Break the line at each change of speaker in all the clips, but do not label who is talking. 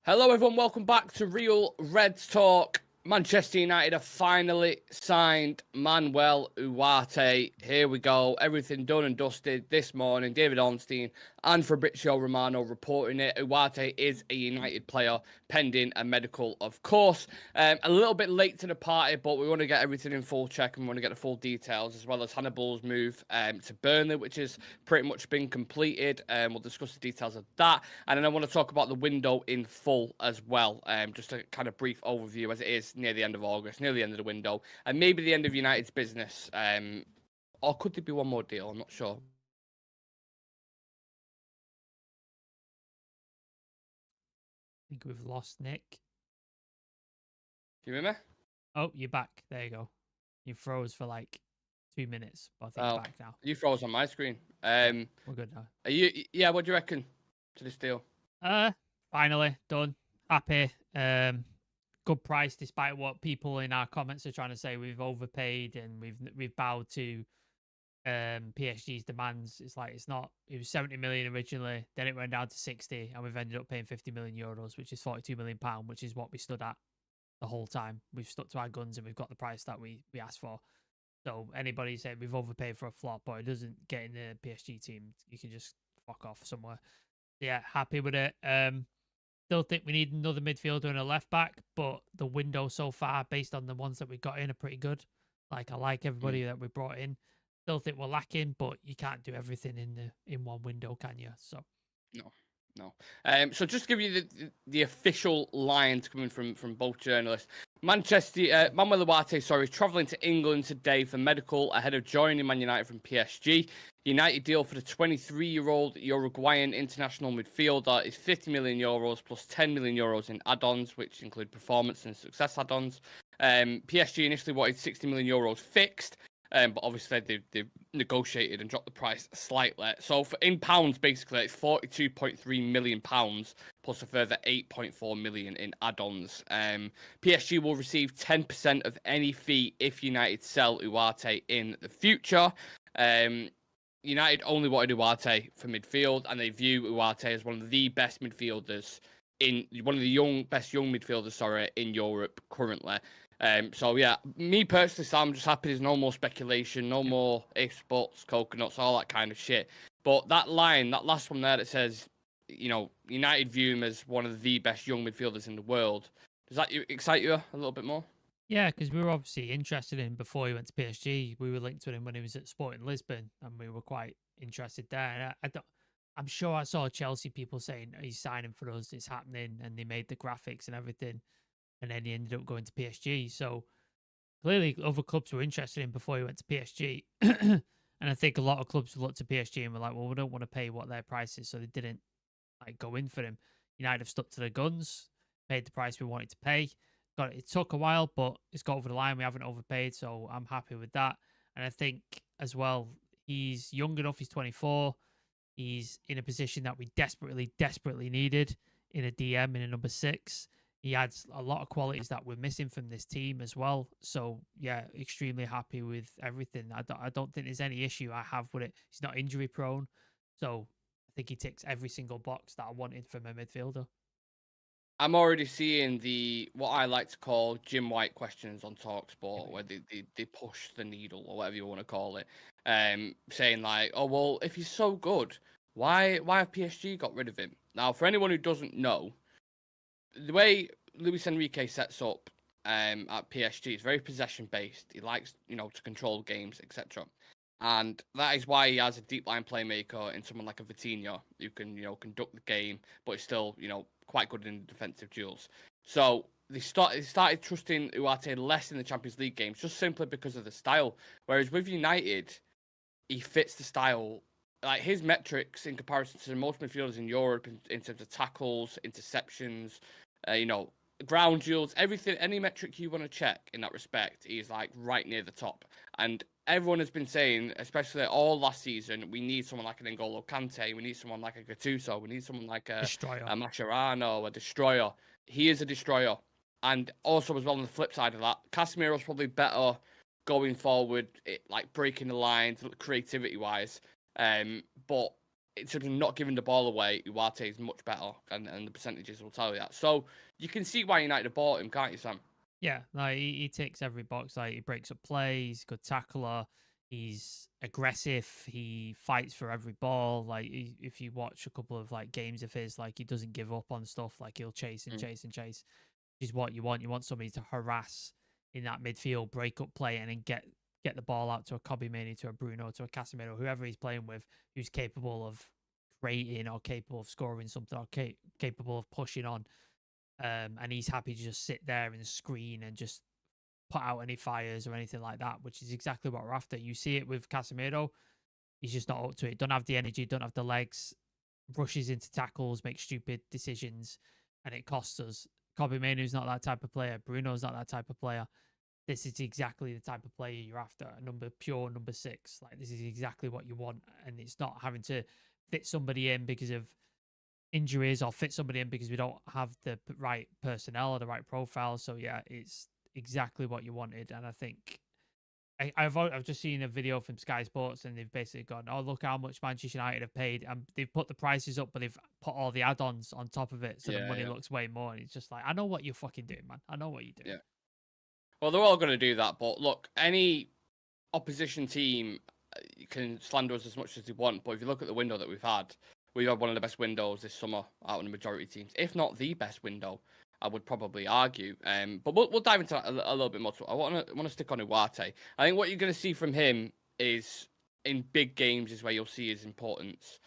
Hello everyone, welcome back to Real Reds Talk. Manchester United have finally signed Manuel Ugarte. Here we go, everything done and dusted this morning. David Ornstein and Fabrizio Romano reporting it. Ugarte is a United player, pending a medical, of course. A little bit late to the party, but we want to get everything in full check and we want to get the full details, as well as Hannibal's move to Burnley, which has pretty much been completed. We'll discuss the details of that. And then I want to talk about the window in full as well. Just a kind of brief overview, as it is near the end of August, near the end of the window, and maybe the end of United's business. Or could there be one more deal? I'm not sure.
I think we've lost Nick.
Do you hear me?
Oh, you're back. There you go. You froze for like 2 minutes, but I think you're back now.
You froze on my screen.
We're good now.
Are you? Yeah. What do you reckon to this deal?
Finally done. Happy. Good price, despite what people in our comments are trying to say. We've overpaid and we've bowed to PSG's demands. It's like it's not. It was 70 million originally, then it went down to 60, and we've ended up paying 50 million euros, which is 42 million pound, which is what we stood at the whole time. We've stuck to our guns and we've got the price that we asked for. So anybody saying we've overpaid for a flop or it doesn't get in the PSG team, you can just fuck off somewhere. Yeah, happy with it. Still think we need another midfielder and a left back, but the window so far, based on the ones that we got in, are pretty good. Like I like everybody that we brought in. Still think we're lacking, but you can't do everything in one window, can you? So
No. So just to give you the official lines coming from both journalists. Manuel Ugarte, travelling to England today for medical ahead of joining Man United from PSG. United deal for the 23-year-old Uruguayan international midfielder is 50 million euros plus 10 million euros in add-ons, which include performance and success add-ons. PSG initially wanted 60 million euros fixed. But obviously they've negotiated and dropped the price slightly. So in pounds, basically, it's 42.3 million pounds plus a further 8.4 million in add-ons. PSG will receive 10% of any fee if United sell Ugarte in the future. United only wanted Ugarte for midfield, and they view Ugarte as one of the best midfielders in best young midfielders, in Europe currently. So yeah, me personally, Sam, I'm just happy there's no more speculation, no more ifs, buts, coconuts, all that kind of shit. But that line, that last one there that says, United view him as one of the best young midfielders in the world. Does that excite you a little bit more?
yeah, because we were obviously interested in him before he went to PSG. We were linked to him when he was at Sporting Lisbon, and we were quite interested there. And I'm sure I saw Chelsea people saying he's signing for us, it's happening, and they made the graphics and everything. And then he ended up going to PSG. So clearly other clubs were interested in him before he went to PSG. And I think a lot of clubs looked to PSG and were like, well, we don't want to pay what their price is. So they didn't go in for him. United have stuck to their guns, paid the price we wanted to pay. It took a while, but it's got over the line. We haven't overpaid, so I'm happy with that. And I think as well, he's young enough. He's 24. He's in a position that we desperately, desperately needed in a DM, in a number 6. He adds a lot of qualities that we're missing from this team as well. So, yeah, extremely happy with everything. I don't think there's any issue I have with it. He's not injury prone. So, I think he ticks every single box that I wanted from a midfielder.
I'm already seeing what I like to call Jim White questions on TalkSport, where they push the needle or whatever you want to call it, saying like, oh, well, if he's so good, why have PSG got rid of him? Now, for anyone who doesn't know, the way Luis Enrique sets up at PSG is very possession-based. He likes, to control games, etc. And that is why he has a deep line playmaker in someone like a Vitinha who can, conduct the game, but is still, quite good in defensive duels. So they started trusting Ugarte less in the Champions League games, just simply because of the style. Whereas with United, he fits the style. Like his metrics in comparison to most midfielders in Europe, in terms of tackles, interceptions, ground duels, everything, any metric you want to check in that respect, he's like right near the top. And everyone has been saying, especially all last season, we need someone like an N'Golo Kante, we need someone like a Gattuso, we need someone like a Mascherano, a destroyer. He is a destroyer. And also as well on the flip side of that, Casemiro's probably better going forward, like breaking the lines, creativity-wise. But in terms of not giving the ball away, Ugarte is much better, and the percentages will tell you that. So you can see why United have bought him, can't you, Sam?
Yeah, like he ticks every box. Like he breaks up play, he's a good tackler, he's aggressive, he fights for every ball. Like if you watch a couple of like games of his, like he doesn't give up on stuff. Like he'll chase and chase and chase. Which is what you want. You want somebody to harass in that midfield, break up play, and then get the ball out to a Kobe Manu, to a Bruno, to a Casemiro, whoever he's playing with, who's capable of creating or capable of scoring something or capable of pushing on. And he's happy to just sit there and screen and just put out any fires or anything like that, which is exactly what we're after. You see it with Casemiro. He's just not up to it. Don't have the energy, don't have the legs, rushes into tackles, makes stupid decisions, and it costs us. Kobe Manu's not that type of player. Bruno's not that type of player. This is exactly the type of player you're after. A pure number 6. Like this is exactly what you want. And it's not having to fit somebody in because of injuries or fit somebody in because we don't have the right personnel or the right profile. So yeah, it's exactly what you wanted. And I think I've just seen a video from Sky Sports, and they've basically gone, "Oh, look how much Manchester United have paid," and they've put the prices up, but they've put all the add-ons on top of it, so the money looks way more. And it's just like, I know what you're fucking doing, man. I know what you're doing.
Yeah. Well, they're all going to do that, but look, any opposition team can slander us as much as they want. But if you look at the window that we've had one of the best windows this summer out of the majority teams, if not the best window. I would probably argue. But we'll dive into that a little bit more. I want to stick on Ugarte. I think what you're going to see from him is in big games is where you'll see his importance.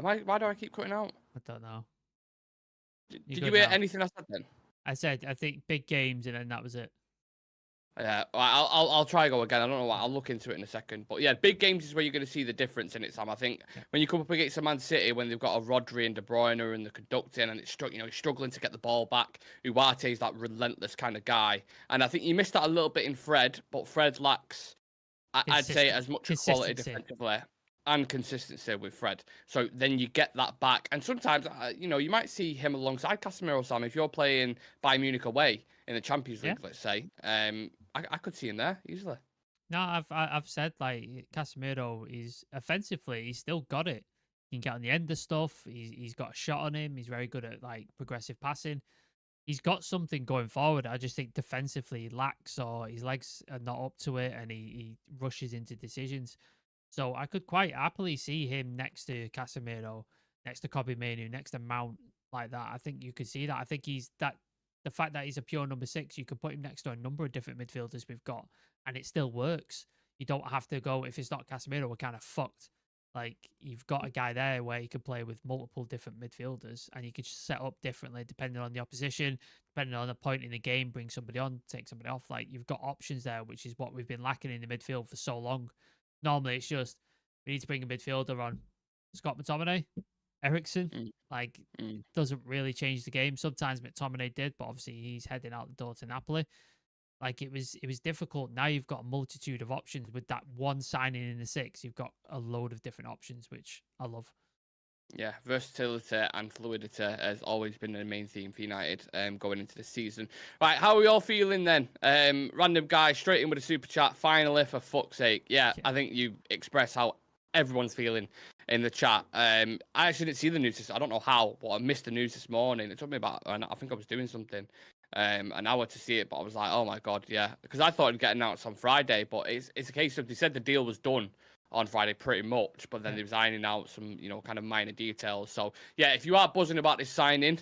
Why do I keep cutting out?
I don't know.
Did you hear
now?
anything I said then?
I said, I think big games, and then that was it.
Yeah, I'll try go again. I don't know what. I'll look into it in a second. But yeah, big games is where you're going to see the difference in it, Sam. I think when you come up against a Man City, when they've got a Rodri and De Bruyne and the conducting, and it's he's struggling to get the ball back. Ugarte is that relentless kind of guy, and I think you missed that a little bit in Fred. But Fred lacks, I'd say, as much quality defensively and consistency with Fred. So then you get that back, and sometimes you might see him alongside Casemiro, Sam. If you're playing Bayern Munich away in the Champions League, let's say, I could see him there easily.
No, I've said like Casemiro is offensively, he's still got it. He can get on the end of stuff. He's got a shot on him. He's very good at like progressive passing. He's got something going forward. I just think defensively he lacks, or his legs are not up to it, and he rushes into decisions. So I could quite happily see him next to Casemiro, next to Kobe Manu, next to Mount, like that. I think you could see that. I think he's that. The fact that he's a pure number 6, you could put him next to a number of different midfielders we've got, and it still works. You don't have to go, if it's not Casemiro, we're kind of fucked. Like, you've got a guy there where you can play with multiple different midfielders, and you could set up differently depending on the opposition, depending on the point in the game, bring somebody on, take somebody off. Like, you've got options there, which is what we've been lacking in the midfield for so long. Normally, it's just, we need to bring a midfielder on. Scott McTominay, Ericsson, doesn't really change the game. Sometimes McTominay did, but obviously he's heading out the door to Napoli. Like it was difficult. Now you've got a multitude of options with that one signing in the 6. You've got a load of different options, which I love.
Yeah, versatility and fluidity has always been the main theme for United going into the season. Right, how are we all feeling then? Random guy straight in with a super chat. Finally, for fuck's sake. Yeah, I think you express how everyone's feeling in the chat. I actually didn't see the news. I don't know how, but I missed the news this morning. It took me about, I think I was doing something, an hour to see it, but I was like, oh my God, yeah. Because I thought it'd get announced on Friday, but it's a case of, they said the deal was done on Friday pretty much, but then they're signing out some, kind of minor details. So yeah, if you are buzzing about this signing,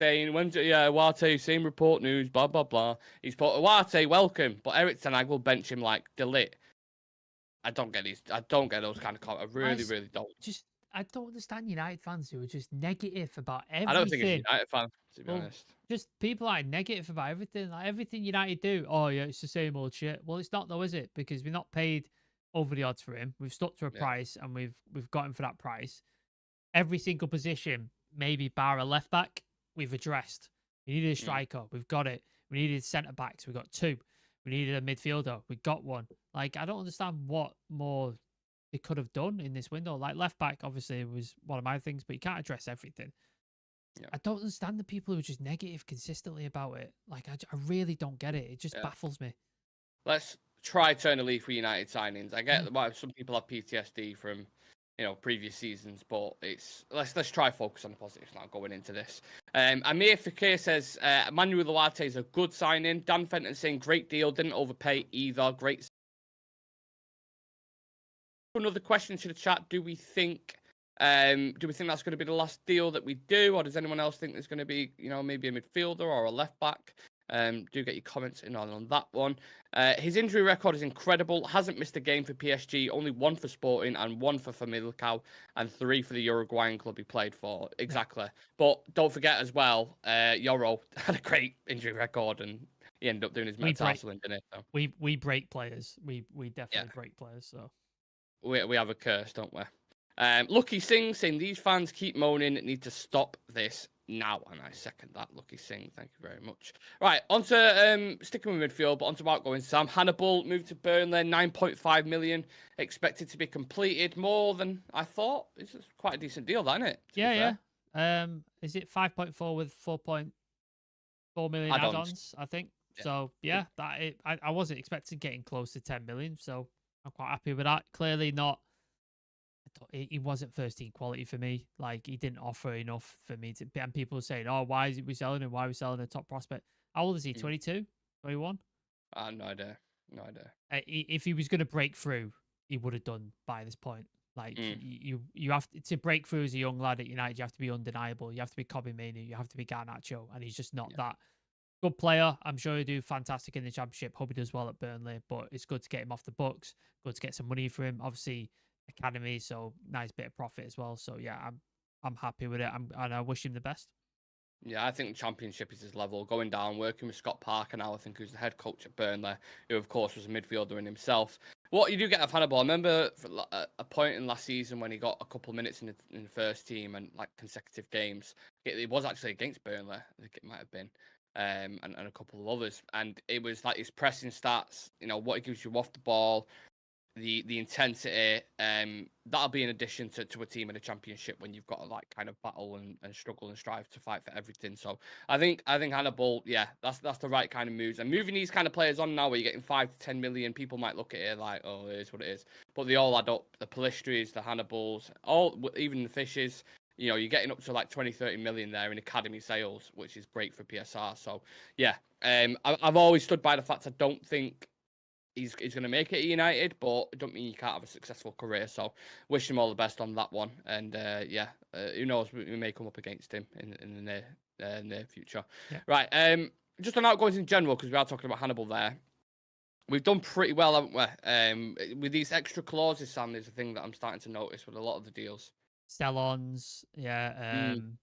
saying, Ugarte, same report news, blah, blah, blah. He's put, Ugarte, welcome, but Erik ten Hag will bench him like delete. I don't get these. I don't get those kind of comments. I really don't.
I don't understand United fans who are just negative about everything.
I don't think it's United fans, to be honest.
Just people are negative about everything. Like everything United do. Oh yeah, it's the same old shit. Well, it's not though, is it? Because we're not paid over the odds for him. We've stuck to a price, and we've got him for that price. Every single position, maybe bar a left back, we've addressed. We needed a striker, we've got it. We needed centre backs, we got 2. We needed a midfielder, we got one. Like, I don't understand what more they could have done in this window. Like left back, obviously, was one of my things, but you can't address everything.
Yeah.
I don't understand the people who are just negative consistently about it. Like, I really don't get it. It just baffles me.
Let's try turn a leaf for United signings. I get why some people have PTSD from, previous seasons, but let's try focus on the positives now going into this. Amir Fakir says Manuel Ugarte is a good signing. Dan Fenton saying great deal, didn't overpay either. Great. Another question to the chat: do we think that's going to be the last deal that we do, or does anyone else think there's going to be, maybe a midfielder or a left back? Do get your comments in on that one. His injury record is incredible. Hasn't missed a game for PSG. Only 1 for Sporting and 1 for Famalicão and 3 for the Uruguayan club he played for. Exactly. Yeah. But don't forget as well, Yoro had a great injury record and he ended up doing his metatarsal, didn't he? So.
We break players. We definitely break players. So
we have a curse, don't we? Lucky Singh saying these fans keep moaning, need to stop this now, and I second that. Lucky Singh, thank you very much. Right, on to sticking with midfield, but on to outgoing Sam. Hannibal moved to Burnley, 9.5 million, expected to be completed. More than I thought. It's quite a decent deal, isn't it?
Yeah. Is it 5.4 with 4.4 million add-ons? I think. Yeah. So yeah, I wasn't expecting getting close to 10 million, so I'm quite happy with that. Clearly not. He wasn't first team quality for me. Like, he didn't offer enough for me to. And people were saying, "Oh, why is we selling him? Why are we selling a top prospect?" How old is he? 22, 21?
No idea. No idea.
If he was going to break through, he would have done by this point. Like, you have to break through as a young lad at United. You have to be undeniable. You have to be Kobe Mainoo. You have to be Garnacho, and he's just not that. Good player. I'm sure he'll do fantastic in the Championship. Hope he does well at Burnley, but it's good to get him off the books. Good to get some money for him. Obviously, academy, so nice bit of profit as well. So yeah, I'm happy with it. And I wish him the best.
Yeah, I think the Championship is his level. Going down, working with Scott Parker now, I think, who's the head coach at Burnley, who of course was a midfielder in himself. What you do get of Hannibal, I remember a point in last season when he got a couple of minutes in the first team and like consecutive games. It was actually against Burnley, I think it might have been. And a couple of others, and it was like his pressing stats, what he gives you off the ball, the intensity, that'll be in addition to a team in a Championship when you've got to like kind of battle and struggle and strive to fight for everything. So I think Hannibal, yeah, that's the right kind of moves. And moving these kind of players on now, where you're getting 5 to 10 million, people might look at it like, oh, it is what it is, but they all add up. The Palistris, the Hannibals, even the Fishes. You're getting up to like 20, 30 million there in academy sales, which is great for PSR. So, yeah, I've always stood by the fact I don't think he's going to make it at United, but it don't mean you can't have a successful career. So, wish him all the best on that one. And, who knows, we may come up against him in the near future. Yeah. Right, just on outgoings in general, because we are talking about Hannibal there. We've done pretty well, haven't we? With these extra clauses, Sam, there's a thing that I'm starting to notice with a lot of the deals.
Sell-ons,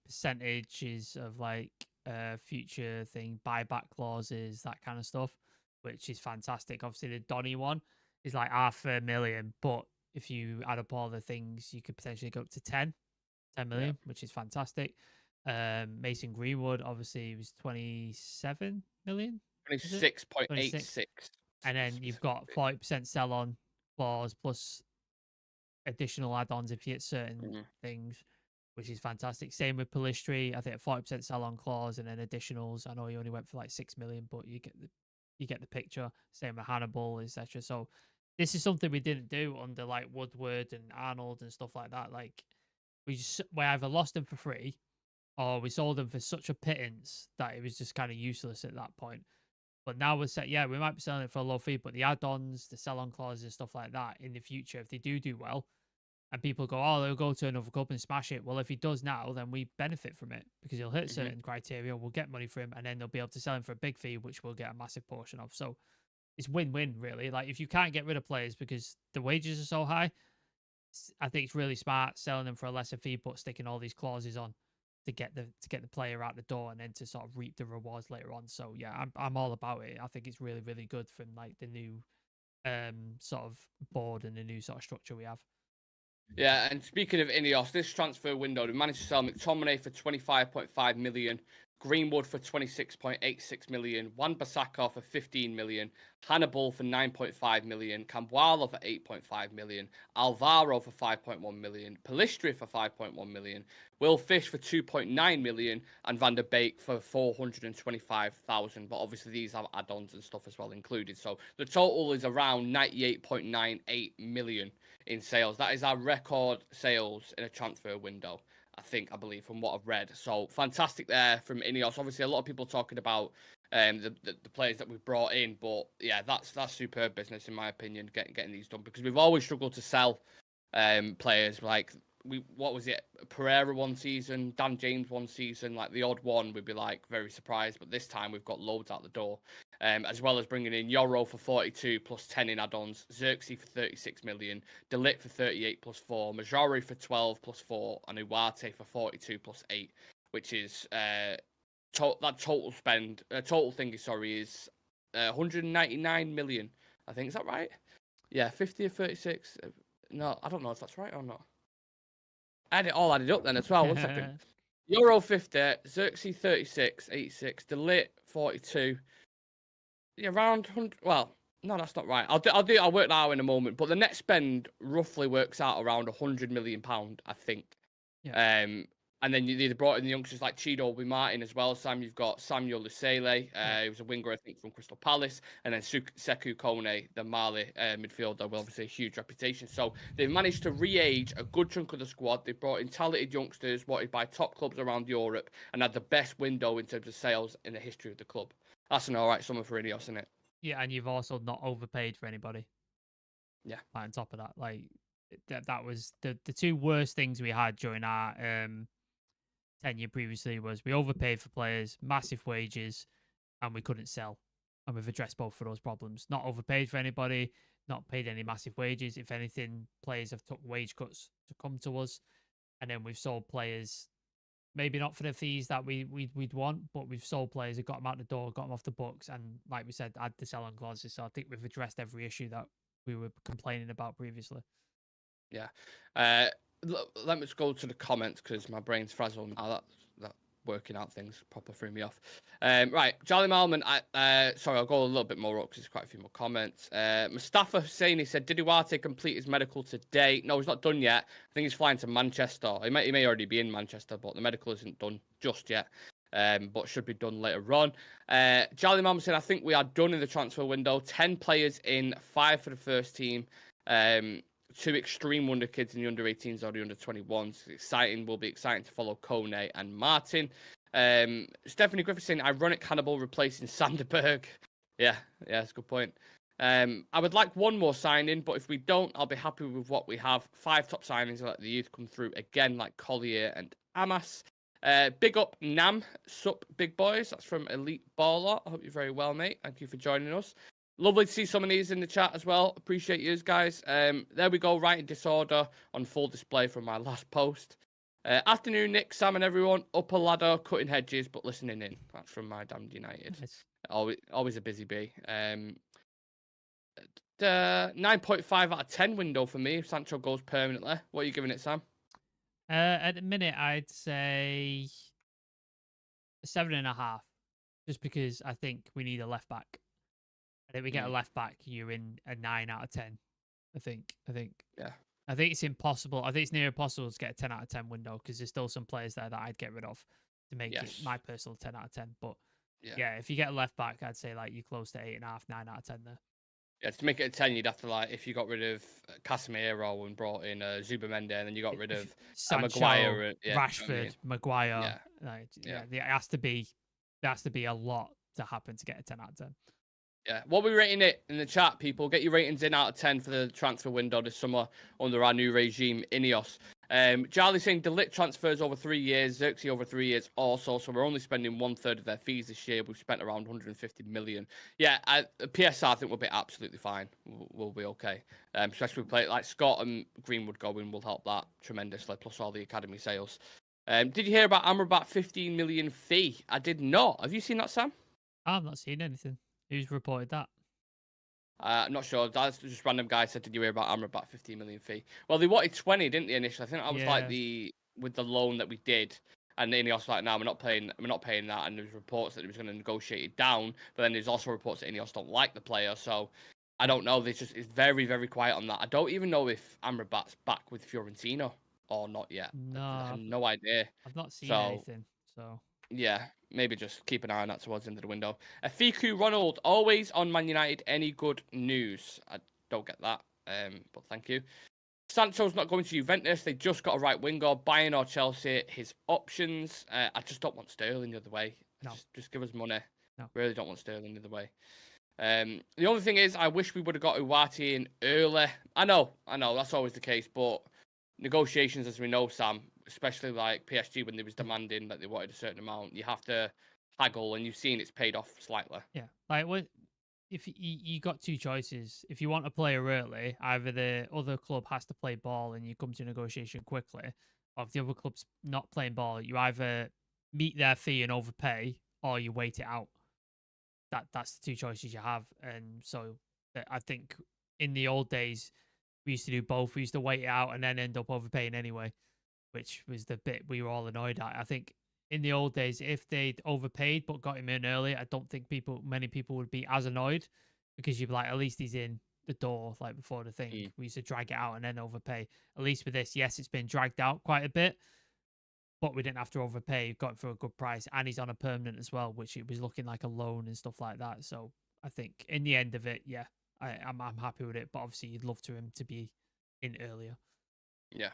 percentages of like future thing, buyback clauses, that kind of stuff, which is fantastic. Obviously, the Donny one is like 500,000, but if you add up all the things, you could potentially go up to 10 million, which is fantastic. Mason Greenwood, obviously, was 27 million.
26.86.
And then you've got 40% sell-on clause plus additional add-ons if you hit certain things, which is fantastic. Same with Palistri. I think a 40% sell-on clause and then additionals. I know he only went for like 6 million, but you get the picture. Same with Hannibal, etc. So this is something we didn't do under like Woodward and Arnold and stuff like that. Like we either lost them for free or we sold them for such a pittance that it was just kind of useless at that point. But now we're set. Yeah, we might be selling it for a low fee, but the add-ons, the sell-on clauses, stuff like that in the future, if they do well, and people go, oh, they'll go to another club and smash it. Well, if he does now, then we benefit from it because he'll hit certain criteria. We'll get money for him, and then they'll be able to sell him for a big fee, which we'll get a massive portion of. So it's win-win, really. Like if you can't get rid of players because the wages are so high, I think it's really smart selling them for a lesser fee, but sticking all these clauses on to get the player out the door and then to sort of reap the rewards later on. So yeah, I'm all about it. I think it's really, really good from like the new sort of board and the new sort of structure we have.
Yeah, and speaking of INEOS, this transfer window, they managed to sell McTominay for 25.5 million Greenwood for 26.86 million, Wan-Bissaka for 15 million, Hannibal for 9.5 million, Cambualo for 8.5 million, Alvaro for 5.1 million, Pellistri for 5.1 million, Will Fish for 2.9 million, and Van der Beek for 425,000. But obviously these have add-ons and stuff as well included. So the total is around 98.98 million in sales. That is our record sales in a transfer window, I believe, from what I've read. So fantastic there from INEOS. Obviously, a lot of people talking about the players that we've brought in, but yeah, that's superb business in my opinion, getting these done, because we've always struggled to sell players. Like what was it, Pereira one season, Dan James one season, like the odd one we'd be like very surprised, but this time we've got loads out the door. As well as bringing in Yoro for 42 plus 10 in add-ons, Xerxes for 36 million, De Ligt for 38 plus 4, Mejbri for 12 plus 4, and Ugarte for 42 plus 8, which is that total spend, total thing, sorry, is 199 million, I think. Is that right? Yeah, 50 or 36. No, I don't know if that's right or not. I had it all added up then as well. 1 second. Euro 50, Xerxes 36, 86, De Ligt 42. Yeah, around 100. Well, no, that's not right. I'll work that out in a moment. But the net spend roughly works out around £100 million, I think.
Yeah.
And then they brought in the youngsters like Chido Martin as well. Sam, you've got Samuel Lusele, he was a winger, I think, from Crystal Palace, and then Sekou Kone, the Mali midfielder, with obviously a huge reputation. So they've managed to re-age a good chunk of the squad. They've brought in talented youngsters wanted by top clubs around Europe, and had the best window in terms of sales in the history of the club. That's an all right summer for INEOS, isn't it?
Yeah, and you've also not overpaid for anybody.
Yeah.
Like, on top of that, like that was the two worst things we had during our tenure previously. Was we overpaid for players, massive wages, and we couldn't sell. And we've addressed both of those problems. Not overpaid for anybody, not paid any massive wages. If anything, players have took wage cuts to come to us, and then we've sold players. Maybe not for the fees that we'd want, but we've sold players who got them out the door, got them off the books, and like we said, add the sell-on clauses. So I think we've addressed every issue that we were complaining about previously.
Yeah. Let me just go to the comments because my brain's frazzled now. That working out things proper threw me off. Right, Charlie Malman. Sorry, I'll go a little bit more up because there's quite a few more comments. Mustafa Hussein, he said, did Ugarte complete his medical today? No, he's not done yet. I think he's flying to Manchester. He may already be in Manchester, but the medical isn't done just yet. But should be done later on. Charlie Malman said, I think we are done in the transfer window. 10 players in, 5 for the first team. 2 extreme wonder kids in the under-18s or the under-21s. Exciting. Will be exciting to follow Kone and Martin. Stephanie Griffith saying, ironic Hannibal replacing Sanderberg. Yeah, that's a good point. I would like one more signing, but if we don't, I'll be happy with what we have. 5 top signings, let the youth come through again, like Collier and Amas. Big up Nam, sup big boys. That's from Elite Baller. I hope you're very well, mate. Thank you for joining us. Lovely to see some of these in the chat as well. Appreciate you guys. There we go, right in disorder on full display from my last post. Afternoon, Nick, Sam, and everyone. Up a ladder, cutting hedges, but listening in. That's from my damned United.
Nice.
Always a busy bee. 9.5 out of 10 window for me if Sancho goes permanently. What are you giving it, Sam?
At the minute, I'd say 7.5, just because I think we need a left back. I think we get a left back, you're in a 9 out of 10. I think.
Yeah.
I think it's impossible. I think it's near impossible to get a 10 out of 10 window because there's still some players there that I'd get rid of to make it my personal 10 out of 10. But yeah, if you get a left back, I'd say like you're close to 8.5, 9 out of 10 there. Yeah,
to make it a 10, you'd have to, like, if you got rid of Casemiro and brought in Zubamende, and then you got rid of
Sancho,
Maguire,
Rashford, Maguire. There has to be a lot to happen to get a 10 out of 10.
Yeah, what are we rating it in the chat, people? Get your ratings in out of 10 for the transfer window this summer under our new regime, INEOS. Charlie saying De Ligt transfers over 3 years, Xerxes over 3 years also, so we're only spending 1/3 of their fees this year. We've spent around 150 million. Yeah, PSR I think we'll be absolutely fine. We'll be okay. Especially with play like Scott and Greenwood going will help that tremendously, plus all the academy sales. Did you hear about Amrabat 15 million fee? I did not. Have you seen that, Sam?
I've not seen anything. Who's reported that?
I'm not sure. That's just random guy said, did you hear about Amrabat 15 million fee? Well, they wanted 20, didn't they, initially? I think that was like with the loan that we did. And INEOS like, no, we're not paying that. And there's reports that he was going to negotiate it down, but then there's also reports that INEOS don't like the player. So I don't know. It's very, very quiet on that. I don't even know if Amrabat's back with Fiorentina or not yet.
No,
I have no idea.
I've not seen
So
anything. So
yeah, maybe just keep an eye on that towards the end of the window. Fiku Ronald, always on Man United. Any good news? I don't get that, but thank you. Sancho's not going to Juventus. They just got a right winger. Bayern or Chelsea, his options. I just don't want Sterling the other way.
No.
Just give us money.
No.
Really don't want Sterling the other way. The only thing is, I wish we would have got Ugarte in early. I know, that's always the case, but negotiations, as we know, Sam, especially like PSG when they was demanding that they wanted a certain amount, you have to haggle, and you've seen it's paid off slightly.
Yeah, like if you got two choices. If you want a player early, either the other club has to play ball and you come to negotiation quickly, or if the other club's not playing ball, you either meet their fee and overpay, or you wait it out. That's the two choices you have. And so I think in the old days we used to do both. We used to wait it out and then end up overpaying anyway, which was the bit we were all annoyed at. I think in the old days, if they'd overpaid but got him in early, I don't think many people would be as annoyed, because you'd be like, at least he's in the door like before the thing. We used to drag it out and then overpay. At least with this, yes, it's been dragged out quite a bit, but we didn't have to overpay. Got him for a good price, and he's on a permanent as well, which it was looking like a loan and stuff like that. So I think in the end of it, yeah, I'm happy with it. But obviously, you'd love to him to be in earlier.
Yeah.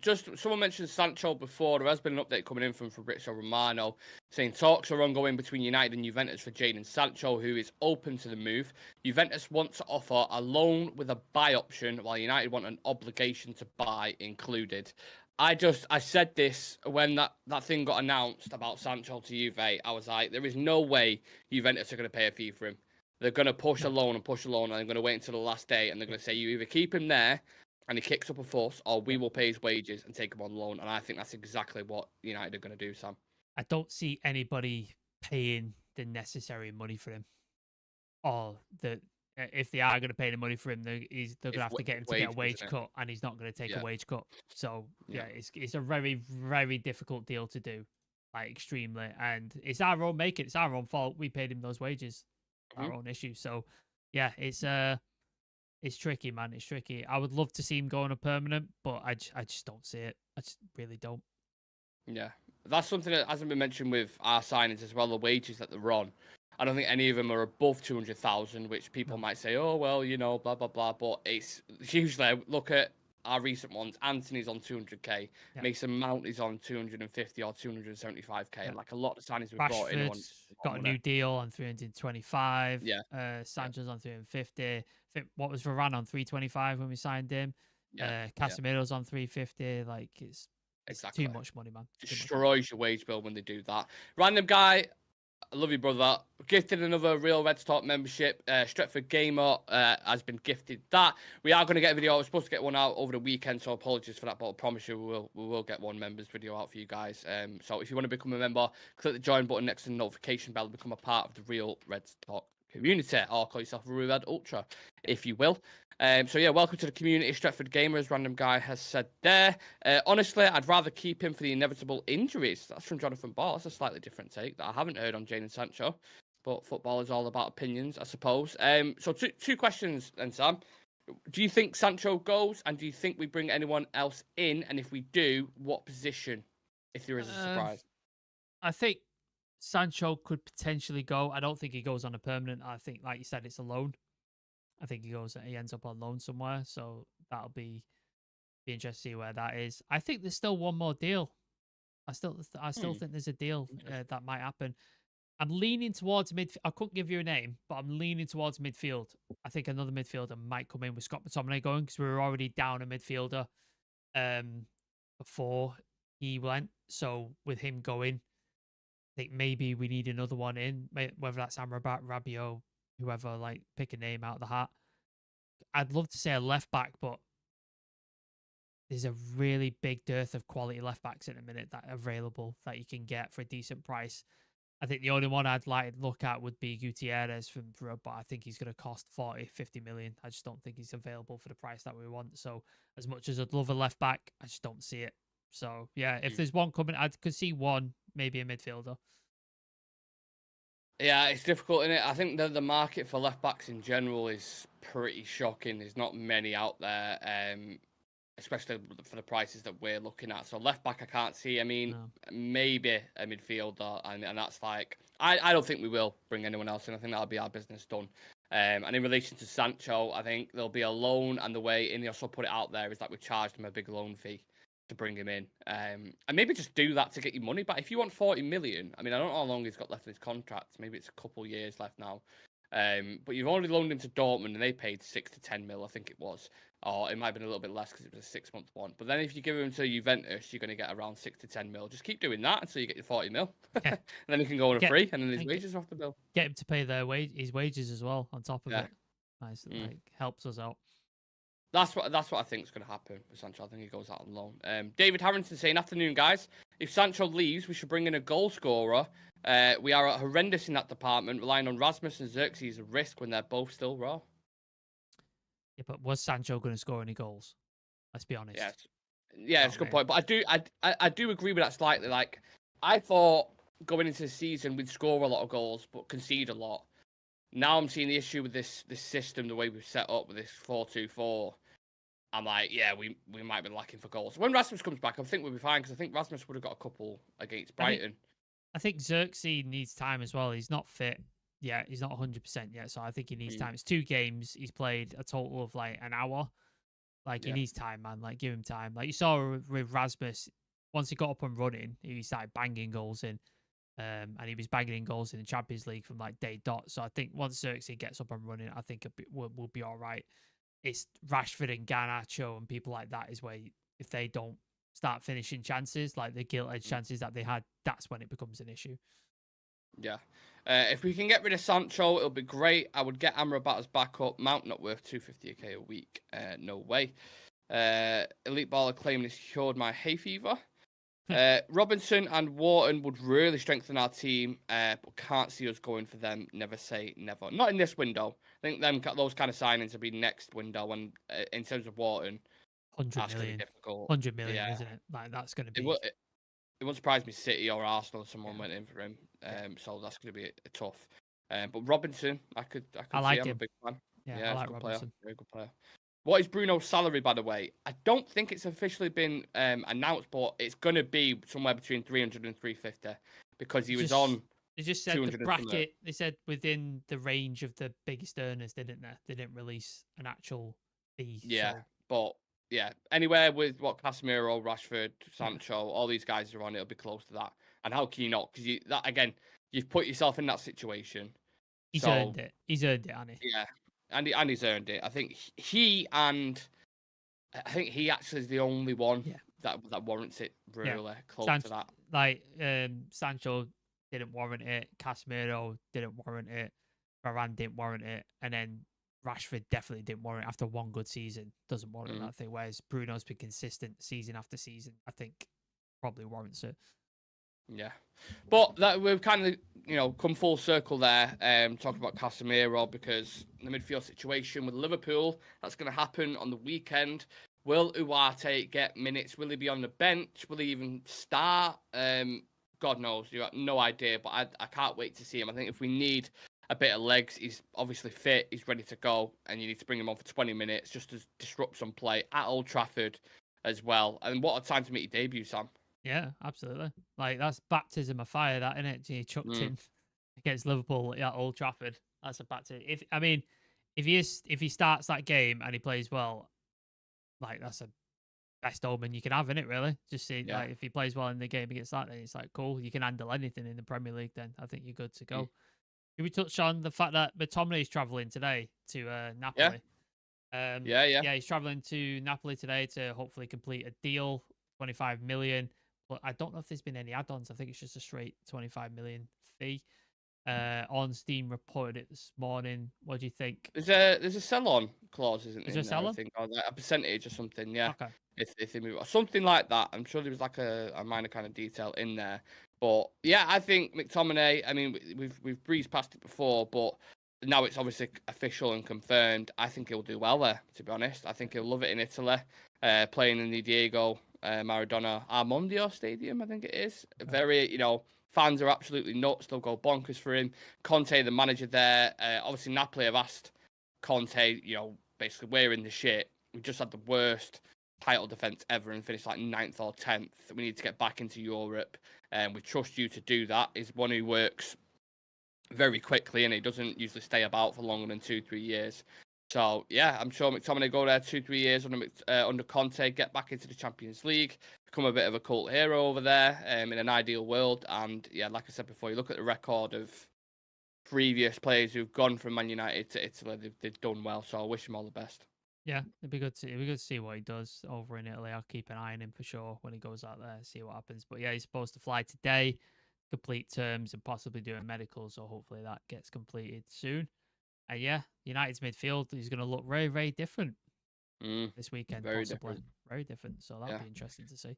Just someone mentioned Sancho before. There has been an update coming in from Fabrizio Romano saying talks are ongoing between United and Juventus for Jadon Sancho, who is open to the move. Juventus want to offer a loan with a buy option, while United want an obligation to buy included. I said this when that thing got announced about Sancho to Juve. I was like, there is no way Juventus are going to pay a fee for him. They're going to push a loan, and they're going to wait until the last day, and they're going to say, you either keep him there and he kicks up a fuss, or we will pay his wages and take him on loan. And I think that's exactly what United are going to do, Sam.
I don't see anybody paying the necessary money for him. Or if they are going to pay the money for him, they're going to have to get him to get a wage cut, and he's not going to take a wage cut. So yeah, it's a very, very difficult deal to do, like extremely. And it's our own making. It's our own fault. We paid him those wages, our own issue. So yeah, it's tricky, man. It's tricky. I would love to see him go on a permanent, but I just don't see it. I just really don't.
Yeah, that's something that hasn't been mentioned with our signings as well. The wages that they're on, I don't think any of them are above 200,000, which people might say, oh well, blah blah blah. But it's usually, look at our recent ones. Anthony's on 200k. Mason Mount is on 250 or 275k. Like a lot of signings we've brought in.
Got a new deal on 325.
Yeah.
Sancho's on 350. What was Varane on 325 when we signed him? Casemiro's on 350. Like it's too much money, man.
Destroys your wage bill when they do that. Random guy, I love you, brother. Gifted another Real Reds Talk membership. Stretford Gamer has been gifted that. We are going to get a video. I was supposed to get one out over the weekend, so apologies for that, but I promise you we will get one members video out for you guys. So if you want to become a member, click the join button next to the notification bell and become a part of the Real Reds Talk community, or call yourself a Real Red Ultra, if you will. So yeah, welcome to the community, Stretford Gamers. Random guy has said there. Honestly, I'd rather keep him for the inevitable injuries. That's from Jonathan Ball. That's a slightly different take that I haven't heard on Jadon Sancho, but football is all about opinions, I suppose. So two questions then, Sam. Do you think Sancho goes, and do you think we bring anyone else in? And if we do, what position, if there is a surprise?
I think Sancho could potentially go. I don't think he goes on a permanent. I think, like you said, it's a loan. I think he ends up on loan somewhere. So that'll be interesting to see where that is. I think there's still one more deal. I still think there's a deal that might happen. I'm leaning towards midfield. I couldn't give you a name, but I'm leaning towards midfield. I think another midfielder might come in with Scott Mctominay going, because we were already down a midfielder before he went. So with him going, I think maybe we need another one in, whether that's Amrabat, Rabiot, whoever, like pick a name out of the hat. I'd love to say a left back, but there's a really big dearth of quality left backs in a minute that are available that you can get for a decent price. I think the only one I'd like to look at would be Gutierrez from Brugge, but I think he's going to cost 40-50 million. I just don't think he's available for the price that we want. So as much as I'd love a left back, I just don't see it. So yeah, if there's one coming, I could see one, maybe a midfielder.
Yeah, it's difficult, isn't it? I think the market for left backs in general is pretty shocking. There's not many out there, especially for the prices that we're looking at. So left back, I can't see. I mean,
No.
maybe a midfielder, and that's like I don't think we will bring anyone else in. I think that'll be our business done. And in relation to Sancho, I think there'll be a loan, and the way INEOS will put it out there is that we charged him a big loan fee to bring him in. And maybe just do that to get your money back. If you want 40 million, I mean, I don't know how long he's got left in his contract. Maybe it's a couple years left now. But you've already loaned him to Dortmund, and they paid 6 to 10 mil, I think it was. Or it might have been a little bit less because it was a 6-month one. But then if you give him to Juventus, you're going to get around 6 to 10 mil. Just keep doing that until you get your 40 mil.
Yeah.
And then he can go on a free, and then his wages are off the bill.
Get him to pay his wages as well on top of it. Nice, like helps us out.
That's what I think is going to happen with Sancho. I think he goes out on loan. David Harrington saying, "Afternoon, guys. If Sancho leaves, we should bring in a goal scorer. We are horrendous in that department. Relying on Rasmus and Xerxes is a risk when they're both still raw."
Yeah, but was Sancho going to score any goals? Let's be honest.
Yes. Yeah, it's a good point. But I do agree with that slightly. Like, I thought going into the season we'd score a lot of goals but concede a lot. Now I'm seeing the issue with this system, the way we've set up with this 4-2-4. I'm like, yeah, we might be lacking for goals. When Rasmus comes back, I think we'll be fine because I think Rasmus would have got a couple against Brighton.
I think Xerxes needs time as well. He's not fit yet. He's not 100% yet, so I think he needs time. It's 2 games. He's played a total of like an hour. Like, he needs time, man. Like, give him time. Like, you saw with Rasmus, once he got up and running, he started banging goals in. And he was banging in goals in the Champions League from like day dot. So I think once Xerxes gets up and running, I think we'll be all right. It's Rashford and Garnacho and people like that is where if they don't start finishing chances, like the gilt-edged chances that they had, that's when it becomes an issue.
Yeah. If we can get rid of Sancho, it'll be great. I would get Amrabat as backup. Mount not worth 250k a week. No way. Elite Baller claiming it's cured my hay fever. Robinson and Wharton would really strengthen our team, but can't see us going for them. Never say never. Not in this window. I think those kind of signings will be next window. And in terms of Wharton,
100 million.
Difficult.
100 million, isn't it? Like, that's going to be.
It wouldn't surprise me City or Arsenal if someone went in for him. So that's going to be tough. But Robinson, I like him. I'm a big fan.
Yeah, I like Robinson.
Very good player. What is Bruno's salary, by the way? I don't think it's officially been announced, but it's going to be somewhere between 300 and 350 because he was on.
They just said the bracket. They said within the range of the biggest earners, didn't they? They didn't release an actual fee.
Yeah, but yeah, anywhere with what Casemiro, Rashford, Sancho, all these guys are on, it'll be close to that. And how can you not? Because you've put yourself in that situation.
He's earned it. He's earned it, hasn't he?
Yeah. And he's earned it. I think he actually is the only one that warrants it really close to that.
Like Sancho didn't warrant it, Casemiro didn't warrant it, Varane didn't warrant it, and then Rashford definitely didn't warrant it after one good season. Doesn't warrant that thing. Whereas Bruno's been consistent season after season. I think probably warrants it.
Yeah, but that we've kind of come full circle there, talking about Casemiro because the midfield situation with Liverpool, that's going to happen on the weekend. Will Ugarte get minutes? Will he be on the bench? Will he even start? God knows, you have no idea. But I can't wait to see him. I think if we need a bit of legs, he's obviously fit, he's ready to go, and you need to bring him on for 20 minutes just to disrupt some play at Old Trafford as well. And what a time to make your debut, Sam.
Yeah, absolutely. Like, that's baptism of fire, that, isn't it? He chucked in against Liverpool at Old Trafford. That's a baptism. If he starts that game and he plays well, like, that's a best omen you can have, isn't it? Really, just see like if he plays well in the game against that, then it's like cool. You can handle anything in the Premier League. Then I think you're good to go. Can we touch on the fact that Mctominay is travelling today to Napoli? Yeah, he's travelling to Napoli today to hopefully complete a deal, 25 million. But I don't know if there's been any add-ons. I think it's just a straight 25 million fee. On Steam reported it this morning. What do you think?
There's a sell-on clause, isn't there?
Is there a sell-on?
Or like a percentage or something, yeah.
Okay.
If they move something like that, I'm sure there was like a minor kind of detail in there. But yeah, I think McTominay. I mean, we've breezed past it before, but now it's obviously official and confirmed. I think he'll do well there. To be honest, I think he'll love it in Italy, playing in the Diego Maradona Armondio Stadium, I think it is.
Okay.
Very, fans are absolutely nuts. They'll go bonkers for him. Conte, the manager there. Obviously, Napoli have asked Conte, basically, we're in the shit. We just had the worst title defense ever and finished like 9th or 10th. We need to get back into Europe. And we trust you to do that. He's one who works very quickly and he doesn't usually stay about for longer than 2-3 years. So, yeah, I'm sure McTominay go there 2-3 years under Conte, get back into the Champions League, become a bit of a cult hero over there in an ideal world. And, yeah, like I said before, you look at the record of previous players who've gone from Man United to Italy, they've done well. So I wish him all the best.
Yeah, it'd be good to see what he does over in Italy. I'll keep an eye on him for sure when he goes out there, see what happens. But yeah, he's supposed to fly today, complete terms, and possibly do a medical. So hopefully that gets completed soon. And yeah, United's midfield is going to look very, very different this weekend,
very
possibly.
different.
Very different. So that'll be interesting to see.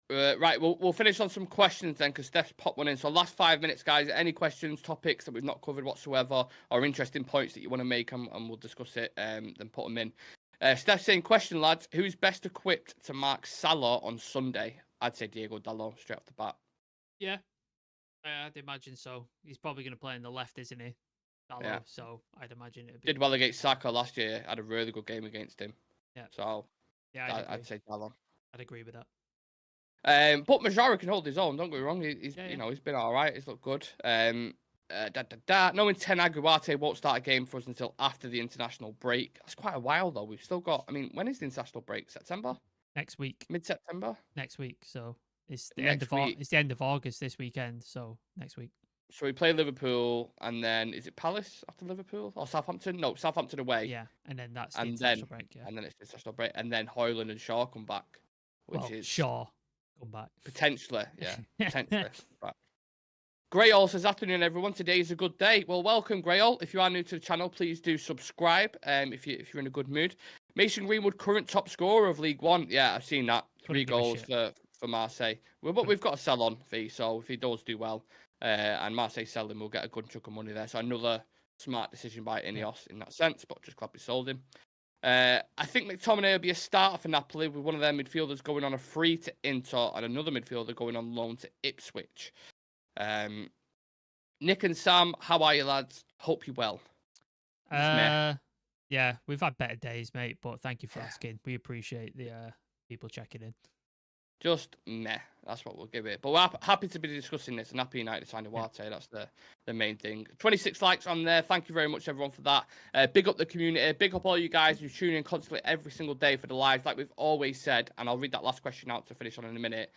Right, we'll finish on some questions then, because Steph's popped one in. So last 5 minutes, guys. Any questions, topics that we've not covered whatsoever, or interesting points that you want to make, and we'll discuss it. Then put them in. Steph's saying, question, lads. Who's best equipped to mark Salah on Sunday? I'd say Diego Dalot straight off the bat.
Yeah, I'd imagine so. He's probably going to play in the left, isn't he? Dalot,
yeah.
So I'd imagine it'd be...
Did well against Saka last year. Had a really good game against him.
Yeah.
So
yeah,
I'd say Dalot.
I'd agree with that.
But Mejbri can hold his own. Don't get me wrong. He's he's been all right. He's looked good. Knowing Ten Hag Ugarte won't start a game for us until after the international break. That's quite a while though. We've still got. I mean, when is the international break? September?
Next week.
Mid-September.
Next week. So it's the end of it's the end of August this weekend. So next week.
So we play Liverpool, and then is it Palace after Liverpool or Southampton? No, Southampton away.
Yeah, and then that's the international break. Yeah,
and then it's the international break, and then Højlund and Shaw come back, which is
Shaw come back
potentially. Yeah, potentially. Right. Grayall says, afternoon everyone. Today is a good day. Well, welcome Grayall. If you are new to the channel, please do subscribe. If you're in a good mood. Mason Greenwood, current top scorer of League One. Yeah, I've seen that. 3 goals for Marseille. But we've got a sell-on fee, so if he does do well, and Marseille sell him, we'll get a good chunk of money there. So another smart decision by INEOS in that sense, but just glad we sold him. I think McTominay will be a starter for Napoli with one of their midfielders going on a free to Inter and another midfielder going on loan to Ipswich. Nick and Sam, how are you lads? Hope you're well.
Yeah, we've had better days, mate, but thank you for asking. We appreciate the people checking in.
Just meh. That's what we'll give it. But we're happy to be discussing this and happy United signed Ugarte. Yeah. That's the main thing. 26 likes on there. Thank you very much, everyone, for that. Big up the community. Big up all you guys who tune in constantly every single day for the lives. Like we've always said, and I'll read that last question out to finish on in a minute.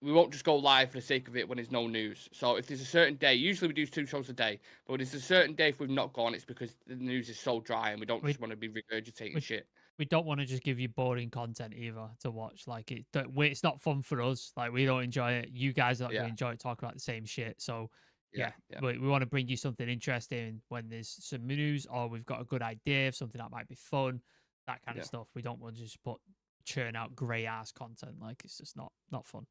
We won't just go live for the sake of it when there's no news. So if there's a certain day, usually we do 2 shows a day, but if there's a certain day if we've not gone, it's because the news is so dry and we don't just want to be regurgitating shit.
We don't want to just give you boring content either to watch. Like it's not fun for us. Like we don't enjoy it. You guys are not going to enjoy it, talking about the same shit. So yeah. We want to bring you something interesting when there's some news or we've got a good idea of something that might be fun, that kind of stuff. We don't want to just churn out grey ass content. Like it's just not fun.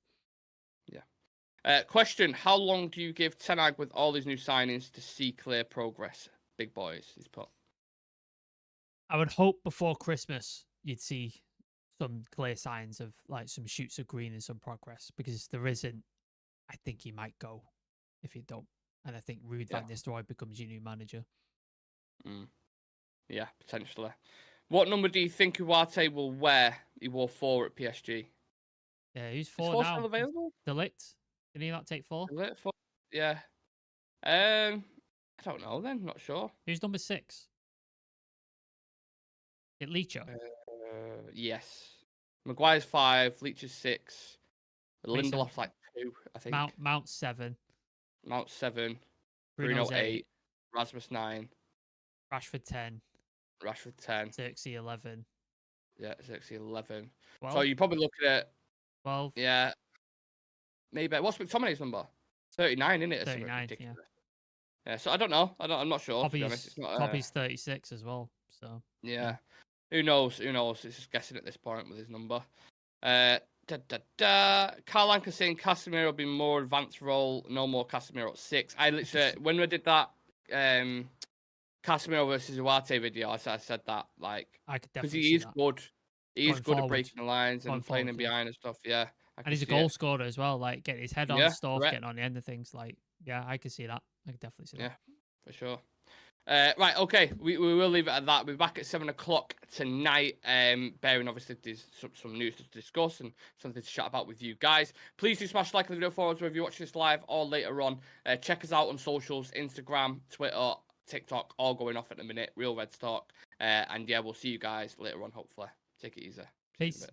Yeah. Question: how long do you give Ten Hag with all these new signings to see clear progress? Big boys, he's put.
I would hope before Christmas you'd see some clear signs of like some shoots of green and some progress, because if there isn't, I think he might go if you don't. And I think Ruud van Nistelrooy becomes your new manager.
Yeah, potentially. What number do you think Ugarte will wear? He wore 4 at PSG.
Yeah, who's 4
Is 4
now?
still available?
De Ligt? Did he not take 4?
De Ligt 4? Yeah. I don't know then. Not sure.
Who's number 6? It Leacher?
Yes. Maguire's 5. Leacher's 6. Lindelof's like 2, I think.
Mount 7.
Mount 7.
Bruno's
Bruno 8. Rasmus 9.
Rashford 10.
Rashford 10.
Xerxes 11.
Yeah, Xerxes 11.
12?
So you're probably looking at
12.
Yeah. Maybe. What's McTominay's number? 39, isn't it?
39,
yeah. So I don't know. I'm not sure.
Poppy's 36 as well. So
yeah. Who knows? It's just guessing at this point with his number. Carl Anka saying Casemiro will be more advanced role, no more Casemiro at 6. I literally, when we did that Casemiro versus Ugarte video, I said that, like,
I could definitely
because he is good. He is
going
good at
forward.
breaking the lines
Going
and playing
forward,
in
yeah.
behind and stuff. Yeah, I
And
can
he's a
see
goal
it.
scorer as well, like getting his head on
Yeah,
stuff,
correct.
getting on the end of things. Like, yeah, I can see that. I can definitely see that.
Yeah, for sure. Right, okay, we will leave it at that. We'll be back at 7 o'clock tonight. Bearing obviously there's some news to discuss and something to chat about with you guys. Please do smash like the video for us whether you watch this live or later on. Check us out on socials, Instagram, Twitter, TikTok, all going off at the minute. Real Red Talk. And yeah, we'll see you guys later on, hopefully. Take it easy. See you in a
Peace.
bit.